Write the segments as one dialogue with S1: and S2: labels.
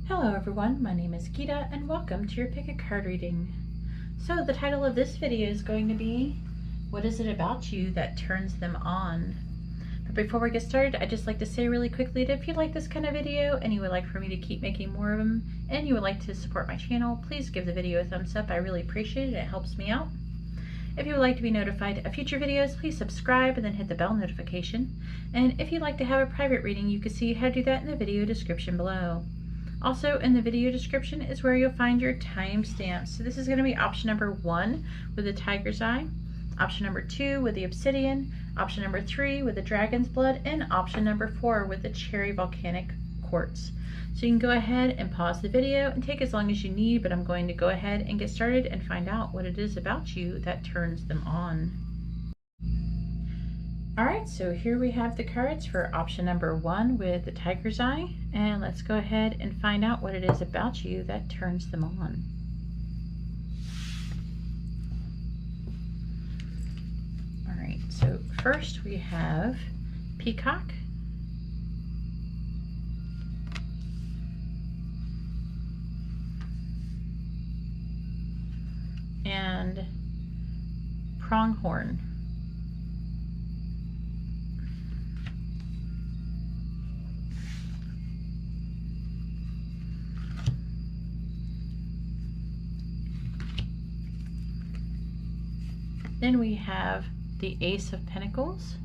S1: Hello everyone, my name is Gita and welcome to your Pick a Card reading. So the title of this video is going to be, what is it about you that turns them on? But before we get started, I'd just like to say really quickly that if you like this kind of video and you would like for me to keep making more of them and you would like to support my channel, please give the video a thumbs up. I really appreciate it. It helps me out. If you would like to be notified of future videos, please subscribe and then hit the bell notification. And if you'd like to have a private reading, you can see how to do that in the video description below. Also in the video description is where you'll find your timestamps. So this is going to be option number 1 with the tiger's eye, option number 2 with the obsidian, option number 3 with the dragon's blood, and option number 4 with the cherry volcanic quartz. So you can go ahead and pause the video and take as long as you need, but I'm going to go ahead and get started and find out what it is about you that turns them on. Alright, so here we have the cards for option number 1 with the tiger's eye, and let's go ahead and find out what it is about you that turns them on. Alright, so first we have peacock, and pronghorn. Then we have the Ace of Pentacles,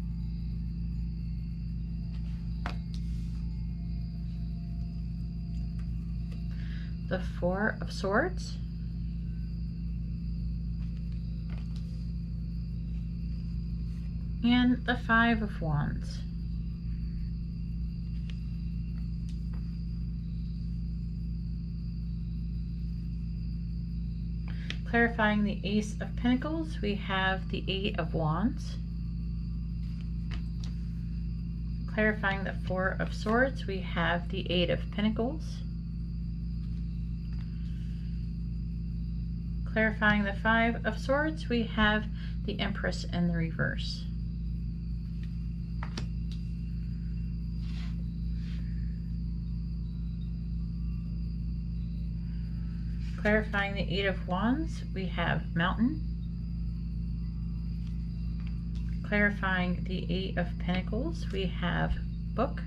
S1: the Four of Swords, and the Five of Wands. Clarifying the Ace of Pentacles, we have the Eight of Wands. Clarifying the Four of Swords, we have the Eight of Pentacles. Clarifying the Five of Swords, we have the Empress in the reverse. Clarifying the Eight of Wands, we have Mountain. Clarifying the Eight of Pentacles, we have Book.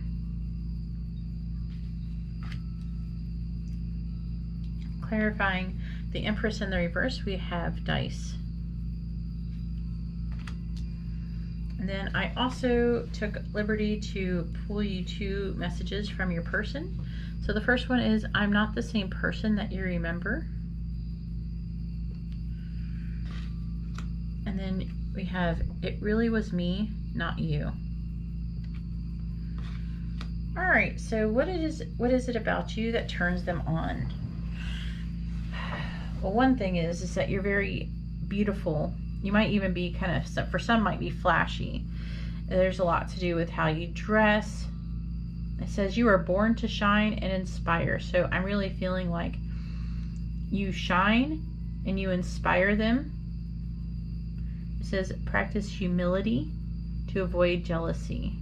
S1: Clarifying the Empress in the reverse, we have Dice. And then I also took liberty to pull you 2 messages from your person. So the first one is, I'm not the same person that you remember. And then we have, it really was me, not you. All right, so what is it about you that turns them on? Well, one thing is that you're very beautiful. You might even be kind of, for some might be flashy. There's a lot to do with how you dress. It says you are born to shine and inspire. So I'm really feeling like you shine and you inspire them. It says practice humility to avoid jealousy.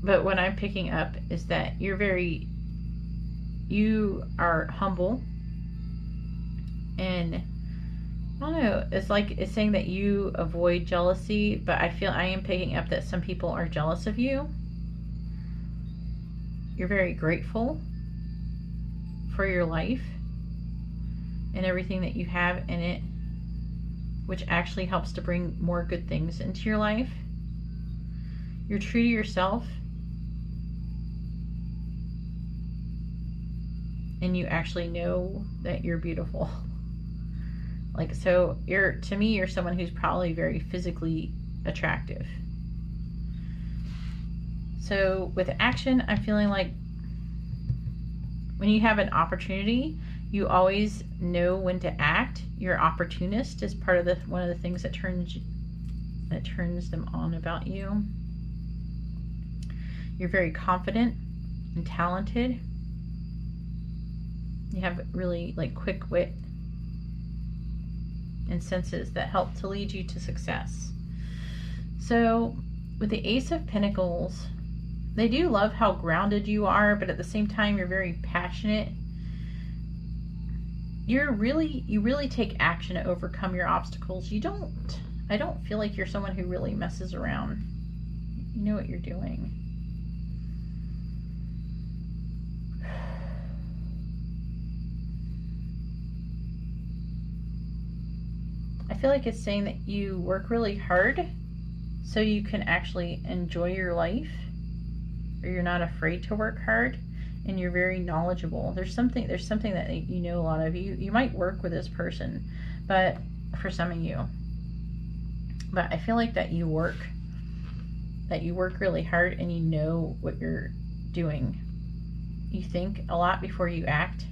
S1: But what I'm picking up is that you are humble, and I don't know, it's saying that you avoid jealousy, but I am picking up that some people are jealous of you. You're very grateful for your life and everything that you have in it, which actually helps to bring more good things into your life. You're true to yourself, and you actually know that you're beautiful. So to me, you're someone who's probably very physically attractive. So with action, I'm feeling like when you have an opportunity, you always know when to act. You're opportunist is part of one of the things that turns them on about you. You're very confident and talented. You have really quick wit and senses that help to lead you to success. So with the Ace of Pentacles, They do love how grounded you are, but at the same time, you're very passionate. You really take action to overcome your obstacles. I don't feel like you're someone who really messes around. You know what you're doing. I feel like it's saying that you work really hard so you can actually enjoy your life, or you're not afraid to work hard, and you're very knowledgeable. There's something that you know a lot of. You might work with this person, but for some of you. But I feel like that you work really hard, and you know what you're doing. You think a lot before you act.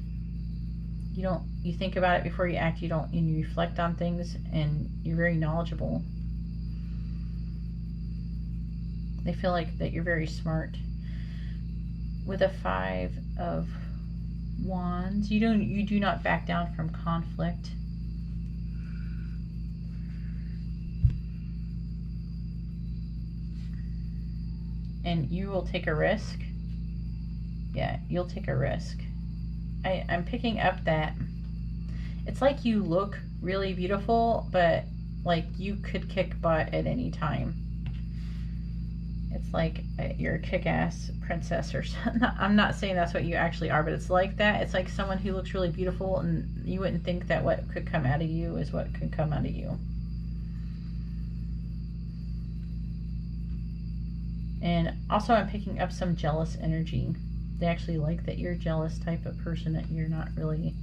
S1: You think about it before you act. And you reflect on things, and you're very knowledgeable. They feel like that you're very smart. With a 5 of Wands, you do not back down from conflict. And you will take a risk. Yeah, you'll take a risk. I'm picking up that it's like you look really beautiful, but like you could kick butt at any time. It's like you're a kick-ass princess or something. I'm not saying that's what you actually are, but it's like that. It's like someone who looks really beautiful, and you wouldn't think that what could come out of you is what could come out of you. And also I'm picking up some jealous energy. They actually like that you're a jealous type of person, that you're not really,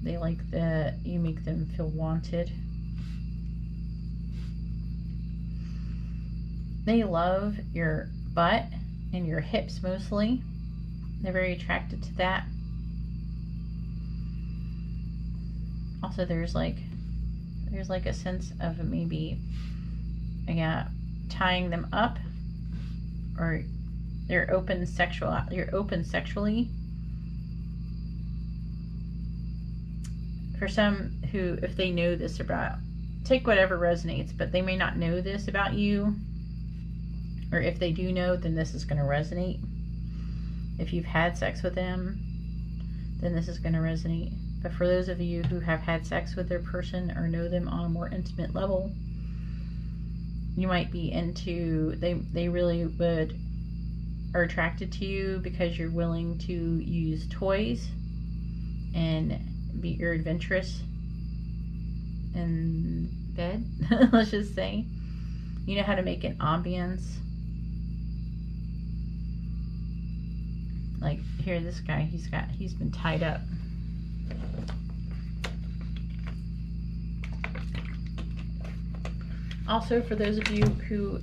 S1: they like that you make them feel wanted. They love your butt and your hips mostly. They're very attracted to that. Also, there's like a sense of maybe, yeah, tying them up, or you're open sexually. For some who, if they know this about, take whatever resonates, but they may not know this about you. Or if they do know, then this is going to resonate. If you've had sex with them, then this is going to resonate. But for those of you who have had sex with their person or know them on a more intimate level, you might be into, they really are attracted to you because you're willing to use toys and you're adventurous in bed, let's just say. You know how to make an ambience. Like here, this guy, he's been tied up. Also, for those of you who,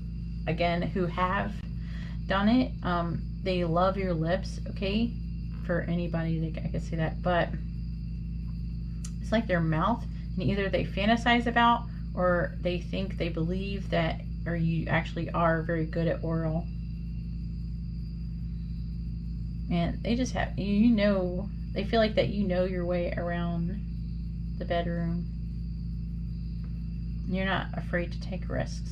S1: again, who have done it, they love your lips, okay? For anybody, I could say that, but it's like their mouth, and either they fantasize about, or they think, they believe that, or you actually are very good at oral. And they just have, they feel like that you know your way around the bedroom. You're not afraid to take risks.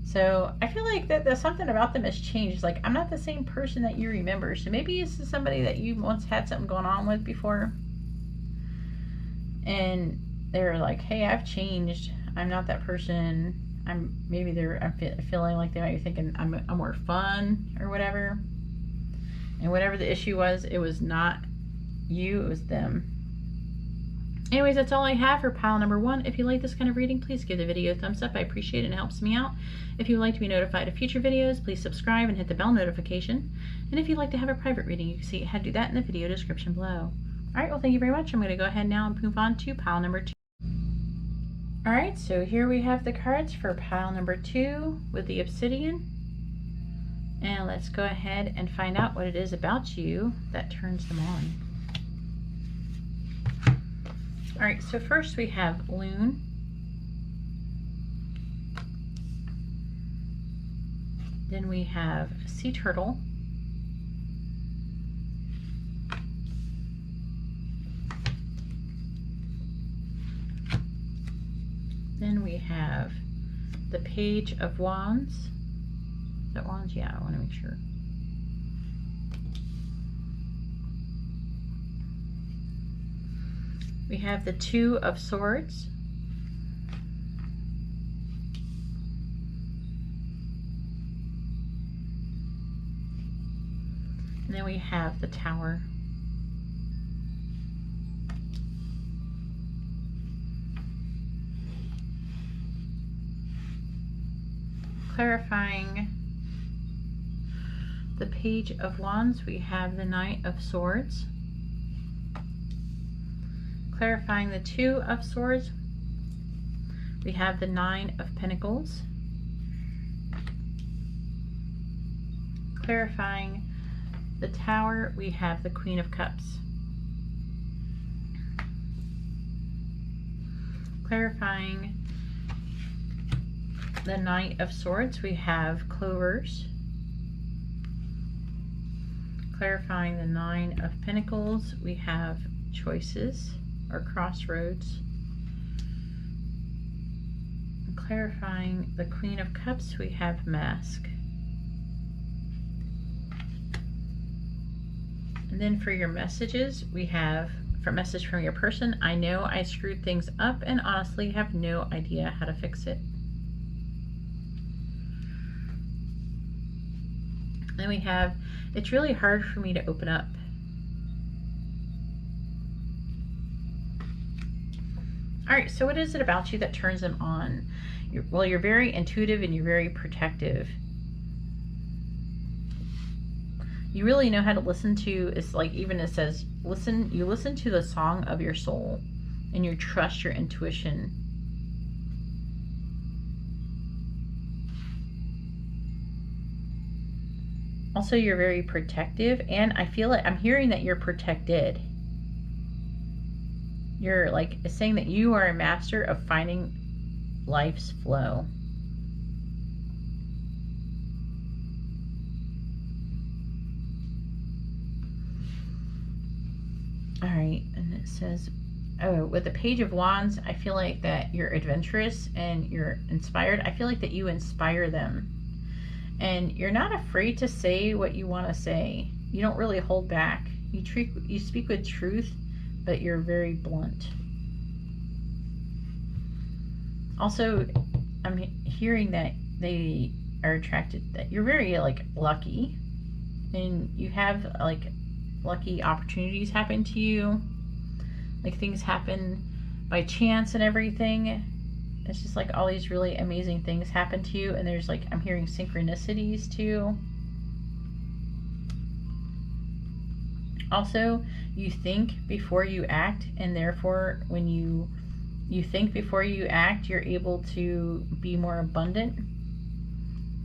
S1: So I feel like that there's something about them has changed. It's like, I'm not the same person that you remember. So maybe this is somebody that you once had something going on with before. And they're like, hey, I've changed. I'm not that person. I'm feeling like they might be thinking I'm more fun or whatever. And whatever the issue was, it was not you, it was them. Anyways, that's all I have for pile number 1. If you like this kind of reading, please give the video a thumbs up. I appreciate it and it helps me out. If you would like to be notified of future videos, please subscribe and hit the bell notification. And if you'd like to have a private reading, you can see how to do that in the video description below. Alright, well, thank you very much. I'm going to go ahead now and move on to pile number 2. Alright, so here we have the cards for pile number 2 with the obsidian. And let's go ahead and find out what it is about you that turns them on. Alright, so first we have Loon. Then we have Sea Turtle. Then we have the Page of Wands. Is that Wands? Yeah, I want to make sure. We have the Two of Swords. And then we have the Tower. Clarifying the Page of Wands, we have the Knight of Swords. Clarifying the Two of Swords, we have the Nine of Pentacles. Clarifying the Tower, we have the Queen of Cups. Clarifying the Knight of Swords, we have Clovers. Clarifying the Nine of Pentacles, we have Choices or Crossroads. And clarifying the Queen of Cups, we have Mask. And then for your messages, we have, for message from your person, I know I screwed things up and honestly have no idea how to fix it. Then we have, it's really hard for me to open up. All right, so what is it about you that turns them on? Well, you're very intuitive and you're very protective. You really know how to listen to, it's like even it says, listen, you listen to the song of your soul and you trust your intuition. Also, you're very protective, and I feel like I'm hearing that you're protected. You're like saying that you are a master of finding life's flow. All right, and it says, oh, with the Page of Wands, I feel like that you're adventurous and you're inspired. I feel like that you inspire them. And you're not afraid to say what you want to say. You don't really hold back. You speak with truth, but you're very blunt. Also, I'm hearing that they are attracted, that you're very like lucky, and you have like lucky opportunities happen to you. Like things happen by chance and everything. It's just like all these really amazing things happen to you, and there's like, I'm hearing synchronicities too. Also, you think before you act, and therefore when you think before you act, you're able to be more abundant.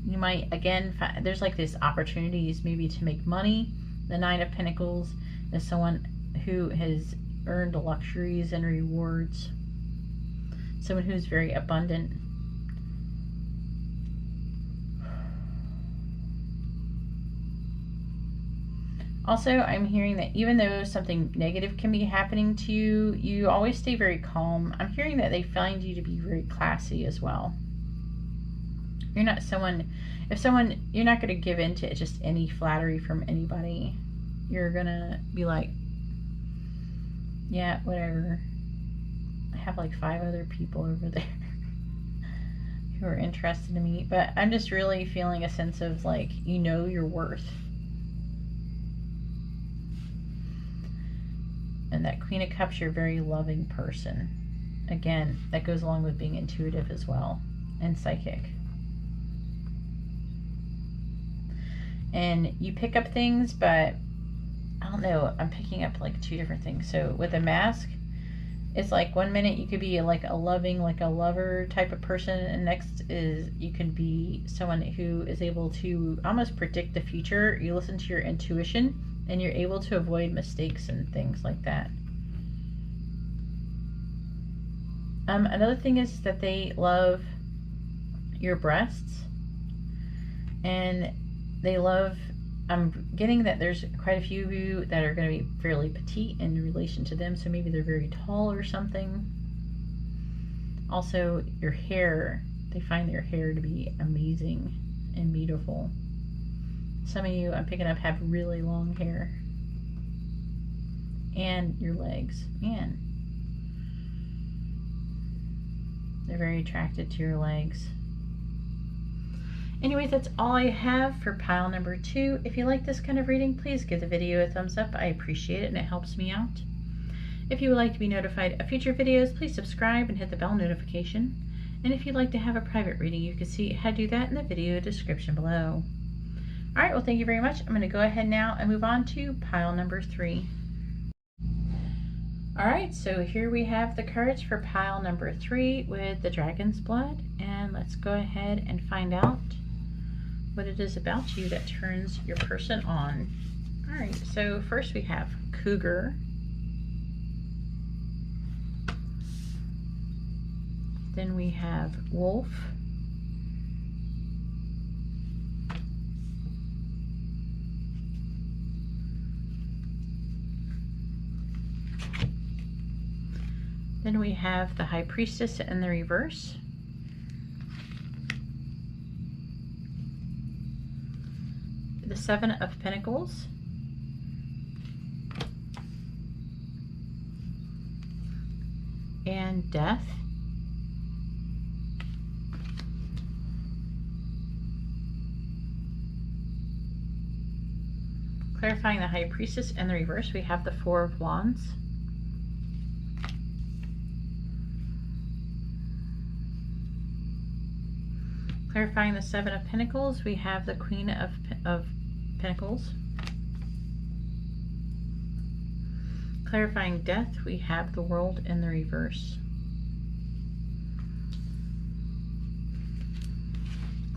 S1: You might, again, there's like these opportunities maybe to make money. The Nine of Pentacles is someone who has earned luxuries and rewards. Someone who's very abundant. Also, I'm hearing that even though something negative can be happening to you, you always stay very calm. I'm hearing that they find you to be very classy as well. You're not someone, you're not going to give in to just any flattery from anybody. You're going to be like, yeah, whatever. I have like 5 other people over there who are interested in me, but I'm just really feeling a sense of like, you know your worth. And that Queen of Cups, you're a very loving person. Again, that goes along with being intuitive as well, and psychic. And you pick up things, but I don't know, I'm picking up like 2 different things. So with a mask, it's like 1 minute you could be like a loving, like a lover type of person, and next is you can be someone who is able to almost predict the future. You listen to your intuition, and you're able to avoid mistakes and things like that. Another thing is that they love your breasts, and they love, I'm getting that there's quite a few of you that are going to be fairly petite in relation to them, so maybe they're very tall or something. Also, your hair, they find their hair to be amazing. and beautiful. Some of you, I'm picking up, have really long hair. And your legs. Man. They're very attracted to your legs. Anyways, that's all I have for pile number 2. If you like this kind of reading, please give the video a thumbs up. I appreciate it and it helps me out. If you would like to be notified of future videos, please subscribe and hit the bell notification. And if you'd like to have a private reading, you can see how to do that in the video description below. Alright, well, thank you very much. I'm going to go ahead now and move on to pile number 3. Alright, so here we have the cards for pile number 3 with the dragon's blood. And let's go ahead and find out what it is about you that turns your person on. Alright, so first we have cougar. Then we have wolf. Then we have the high priestess in the reverse. The 7 of Pentacles. And death. Clarifying the high priestess in the reverse, we have the 4 of Wands. Clarifying the 7 of Pentacles, we have the Queen of Pentacles. Clarifying death, we have the World in the reverse.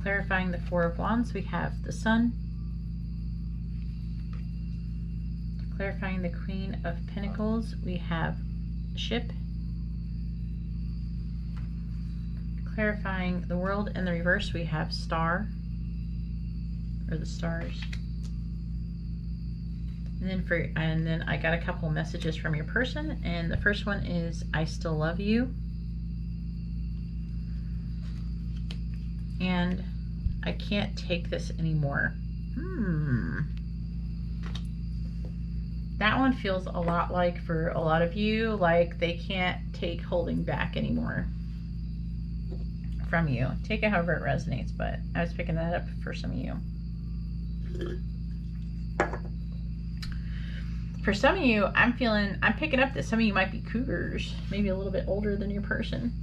S1: Clarifying the 4 of Wands, we have the Sun. Clarifying the Queen of Pentacles, we have Ship. Clarifying the World in the reverse, we have Star, or the stars. And then I got a couple messages from your person, and the first one is, I still love you. And I can't take this anymore. That one feels a lot like, for a lot of you, like they can't take holding back anymore from you. Take it however it resonates, but I was picking that up for some of you. For some of you, I'm picking up that some of you might be cougars, maybe a little bit older than your person.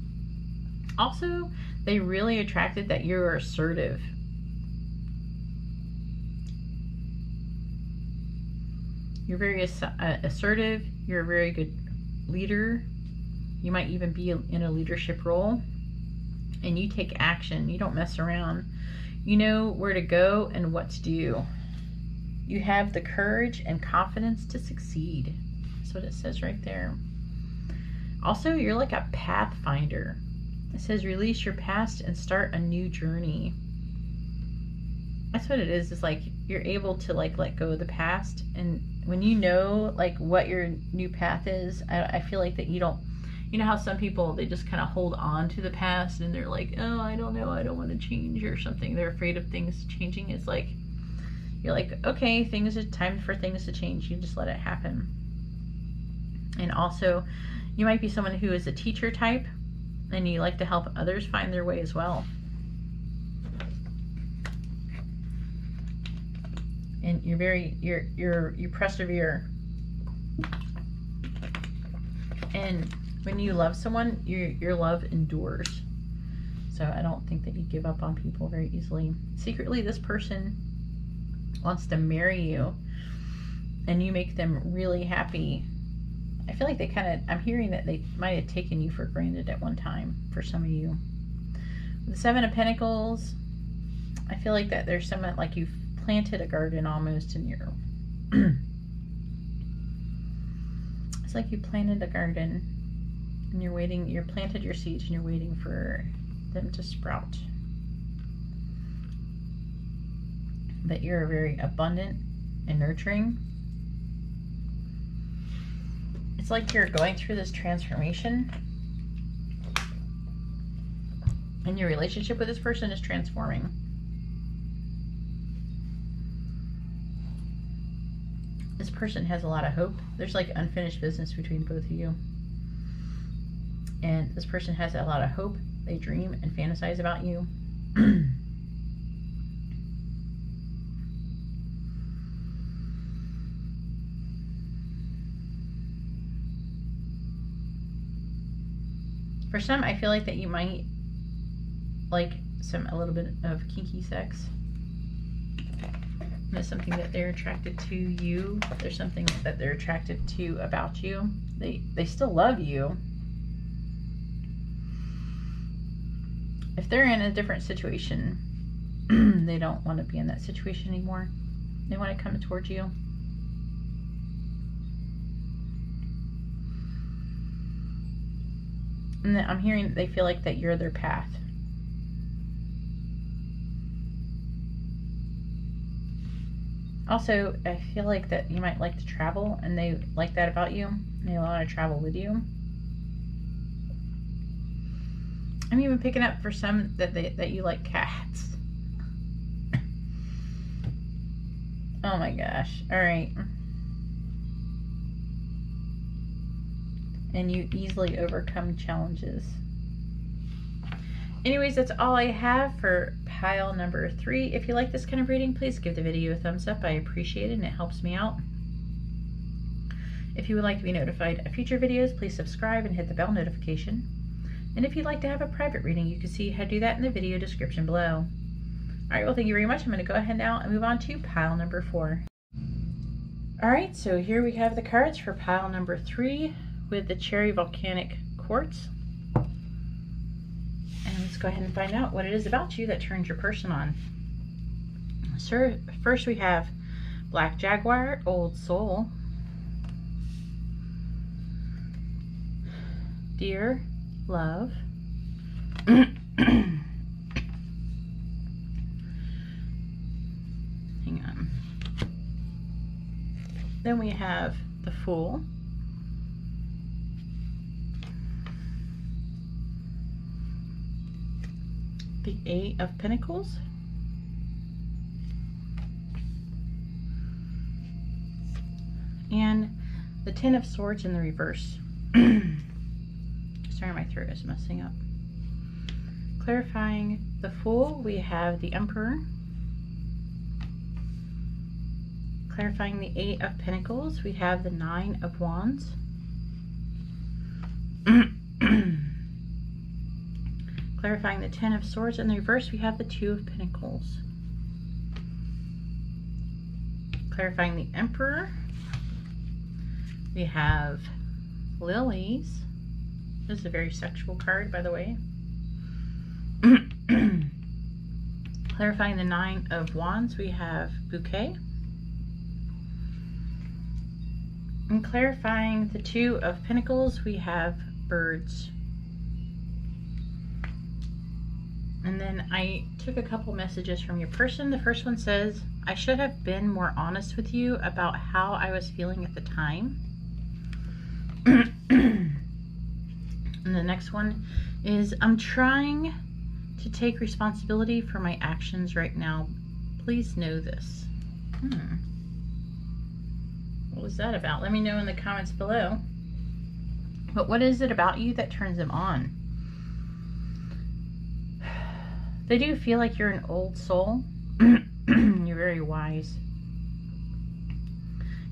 S1: Also, they really attracted that you're assertive. You're very assertive. You're a very good leader. You might even be in a leadership role. And you take action. You don't mess around. You know where to go and what to do. You have the courage and confidence to succeed. That's what it says right there. Also, you're like a pathfinder. It says release your past and start a new journey. That's what it is. It's like you're able to like let go of the past, and when you know like what your new path is, I feel like that you don't. You know how some people, they just kind of hold on to the past and they're like, oh, I don't know, I don't want to change or something. They're afraid of things changing. It's like, you're like, okay, it's time for things to change. You just let it happen. And also, you might be someone who is a teacher type and you like to help others find their way as well. And you persevere. And when you love someone, your love endures. So I don't think that you give up on people very easily. Secretly, this person wants to marry you and you make them really happy. I feel like I'm hearing that they might have taken you for granted at one time for some of you. The 7 of Pentacles, I feel like that there's someone like you've planted a garden almost in your... It's like you planted a garden and you planted your seeds and you're waiting for them to sprout. But you're very abundant and nurturing. It's like you're going through this transformation and your relationship with this person is transforming. This person has a lot of hope. There's like unfinished business between both of you. And this person has a lot of hope. They dream and fantasize about you. For some, I feel like that you might like a little bit of kinky sex. There's something that they're attracted to you. There's something that they're attracted to about you. They still love you. If they're in a different situation, they don't want to be in that situation anymore. They want to come towards you. And I'm hearing that they feel like that you're their path. Also, I feel like that you might like to travel, and they like that about you. They want to travel with you. I'm even picking up for some that you like cats. Oh my gosh. Alright. And you easily overcome challenges. Anyways, that's all I have for pile number 3. If you like this kind of reading, please give the video a thumbs up. I appreciate it and it helps me out. If you would like to be notified of future videos, please subscribe and hit the bell notification. And if you'd like to have a private reading, you can see how to do that in the video description below. Alright, well, thank you very much. I'm going to go ahead now and move on to pile number 4. Alright, so here we have the cards for pile number 3 with the Cherry Volcanic Quartz. And let's go ahead and find out what it is about you that turns your person on. So first we have Black Jaguar, Old Soul, Dear Love, hang on. Then we have the Fool, the 8 of Pentacles, and the 10 of Swords in the reverse. Sorry, my throat is messing up. Clarifying the Fool, we have the Emperor. Clarifying the 8 of Pentacles, we have the 9 of Wands. Clarifying the 10 of Swords in the reverse, we have the 2 of Pentacles. Clarifying the Emperor, we have Lilies. This is a very sexual card, by the way. Clarifying the 9 of Wands, we have Bouquet. And clarifying the 2 of Pentacles, we have Birds. And then I took a couple messages from your person. The first one says, I should have been more honest with you about how I was feeling at the time. And the next one is, I'm trying to take responsibility for my actions right now. Please know this. What was that about? Let me know in the comments below. But what is it about you that turns them on? They do feel like you're an old soul. You're very wise.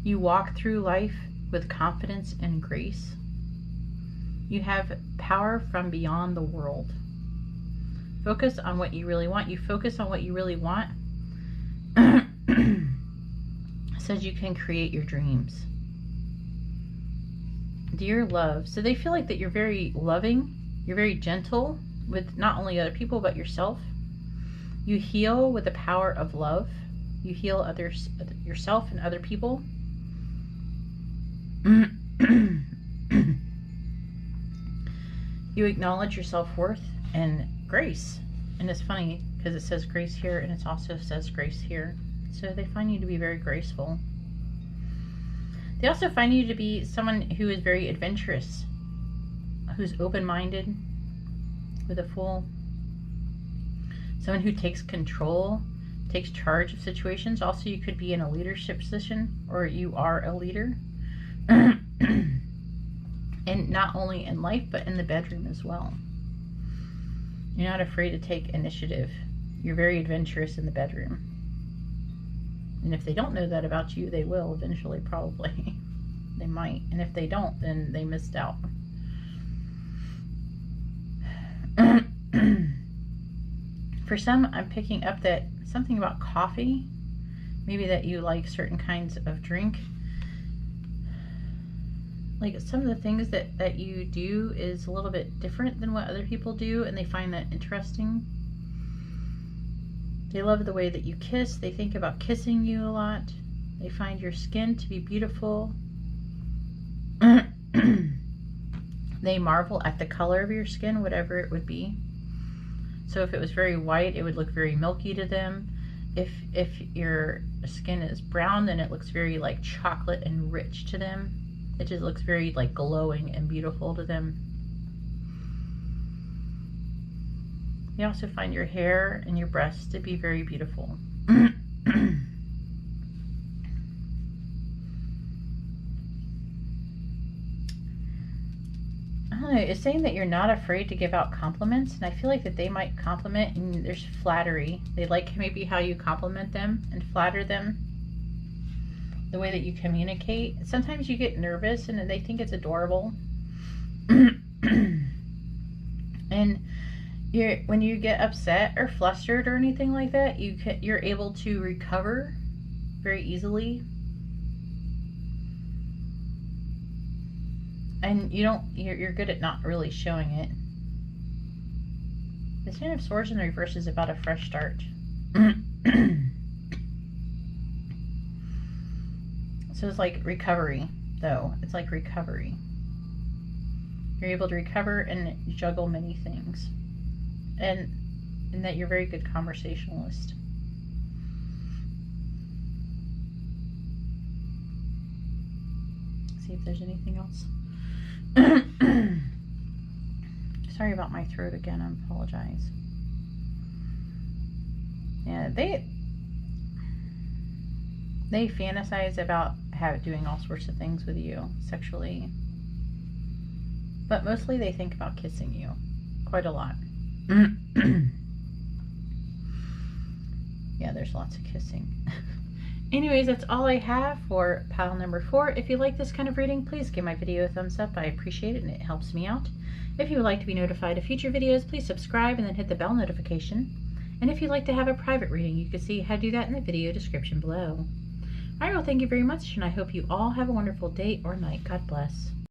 S1: You walk through life with confidence and grace. You have power from beyond the world. Focus on what you really want. You focus on what you really want. Says you can create your dreams. Dear Love. So they feel like that you're very loving. You're very gentle with not only other people, but yourself. You heal with the power of love. You heal others, yourself and other people. You acknowledge your self-worth and grace. And it's funny because it says grace here and it also says grace here. So they find you to be very graceful. They also find you to be someone who is very adventurous, who's open-minded with a Fool. Someone who takes control, takes charge of situations. Also, you could be in a leadership position, or you are a leader. And not only in life, but in the bedroom as well. You're not afraid to take initiative. You're very adventurous in the bedroom. And if they don't know that about you, they will eventually, probably. They might. And if they don't, then they missed out. For some, I'm picking up that something about coffee. Maybe that you like certain kinds of drink. Like some of the things that you do is a little bit different than what other people do, and they find that interesting. They love the way that you kiss. They think about kissing you a lot. They find your skin to be beautiful. They marvel at the color of your skin, whatever it would be. So if it was very white, it would look very milky to them. If your skin is brown, then it looks very like chocolate and rich to them. It just looks very like glowing and beautiful to them. You also find your hair and your breasts to be very beautiful. I don't know, it's saying that you're not afraid to give out compliments, and I feel like that they might compliment, and there's flattery. They like maybe how you compliment them and flatter them, the way that you communicate. Sometimes you get nervous and they think it's adorable. And when you get upset or flustered or anything like that, you're able to recover very easily. And you're good at not really showing it. The Ten of Swords in reverse is about a fresh start. So it's like recovery, though. It's like recovery. You're able to recover and juggle many things. And that you're a very good conversationalist. See if there's anything else. Sorry about my throat again. I apologize. Yeah, they fantasize about doing all sorts of things with you sexually, but mostly they think about kissing you quite a lot. Yeah, there's lots of kissing. Anyways, that's all I have for pile number 4. If you like this kind of reading, please give my video a thumbs up. I appreciate it and it helps me out. If you would like to be notified of future videos, please subscribe and then hit the bell notification. And if you'd like to have a private reading, you can see how to do that in the video description below. Alright, well, thank you very much, and I hope you all have a wonderful day or night. God bless.